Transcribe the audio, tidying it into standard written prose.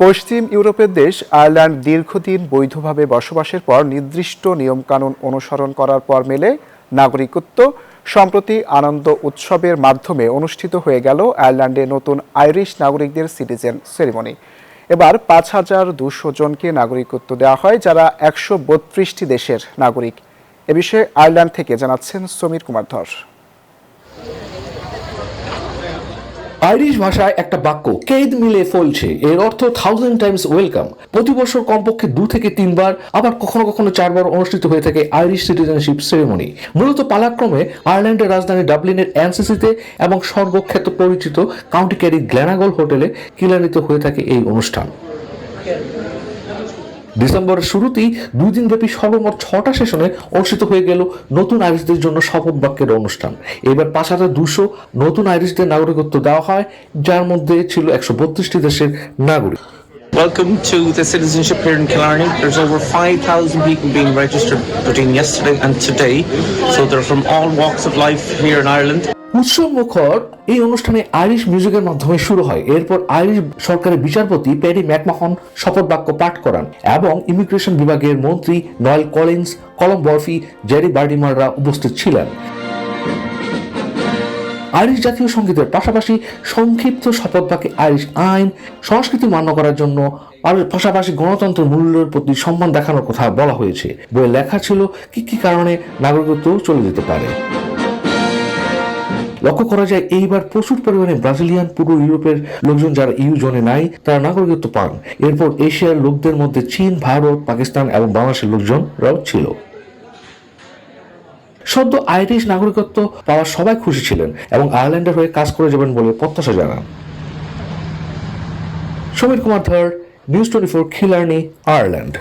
পশ্চিম ইউরোপের দেশ আয়ারল্যান্ড দীর্ঘদিন বৈধভাবে বসবাসের পর নির্দিষ্ট নিয়মকানুন অনুসরণ করার পর মেলে নাগরিকত্ব। সম্প্রতি আনন্দ উৎসবের মাধ্যমে অনুষ্ঠিত হয়ে গেল আয়ারল্যান্ডে নতুন আইরিশ নাগরিকদের সিটিজেন সেরিমনি। এবার ৫,২০০ জনকে নাগরিকত্ব দেওয়া হয়, যারা ১৩২টি দেশের নাগরিক। এ বিষয়ে আয়ারল্যান্ড থেকে জানাচ্ছেন সমীর কুমার ধর। আইরিশ ভাষায় একটা বাক্য কেইদ মিলে ফলছে, এর অর্থ 1000 টাইমস ওয়েলকাম। প্রতি বছর কমপক্ষে 2 থেকে 3 বার, আবার কখনো কখনো 4 বার অনুষ্ঠিত হয়ে থাকে আইরিশ সিটিজেনশিপ সেরেমনি। মূলত পালাক্রমে আয়ারল্যান্ডের রাজধানী ডাবলিনের এনসিসিতে এবং সর্বখ্যাত পরিচিত কাউন্টি ক্যারি গ্ল্যানাগল হোটেলে কিলানিতে হয়ে থাকে এই অনুষ্ঠান। ডিসেম্বরের শুরুতেই 2 দিনব্যাপী সর্বমোট 6টা সেশনে অনুষ্ঠিত হয়ে গেল নতুন আইরিশদের জন্য শপথ বাক্যের অনুষ্ঠান। এবার ৫,২০০ নতুন আইরিশদের নাগরিকত্ব দেওয়া হয়, যার মধ্যে ছিল ১৩২টি দেশের নাগরিক। Welcome to the citizenship here in Killarney. There's over 5,000 people being registered between yesterday and today, so they're from all walks of life here in Ireland. উৎসব মুখর এই অনুষ্ঠানে আইরিশ মিউজিকের মাধ্যমে শুরু হয়। এরপর আইরিশ সরকারের বিচারপতি প্যারি ম্যাকমাহন শপথ বাক্য পাঠ করান এবং ইমিগ্রেশন বিভাগের মন্ত্রী নয়েল কলিন্স, কলম বরফি, জেরি বার্ডিমাররা উপস্থিত ছিলেন। আইরিশ জাতীয় সঙ্গীতের পাশাপাশি সংক্ষিপ্ত শপথ বাক্যে আইরিশ আইন সংস্কৃতি মান্য করার জন্য আর পাশাপাশি গণতন্ত্রের মূল্যের প্রতি সম্মান দেখানোর কথা বলা হয়েছে। বইয়ে লেখা ছিল কি কি কারণে নাগরিকত্ব চলে যেতে পারে। লক্ষ্য করা যায় এইবার প্রচুর পরিমাণে ব্রাজিলিয়ান, পূর্ব ইউরোপের লোকজন যারা ইউ জোনে নাই তারা নাগরিকত্ব পান। এরপর এশিয়ার লোকদের মধ্যে চীন, ভারত, পাকিস্তান এবং বাংলাদেশের লোকজনরাও ছিল। সদ্য আইরিশ নাগরিকত্ব পাওয়া সবাই খুশি ছিলেন এবং আয়ারল্যান্ডের হয়ে কাজ করে যাবেন বলে প্রত্যাশা জানান। সমীর কুমার ধর, নিউজ 24, খিলার্নি, আয়ারল্যান্ড।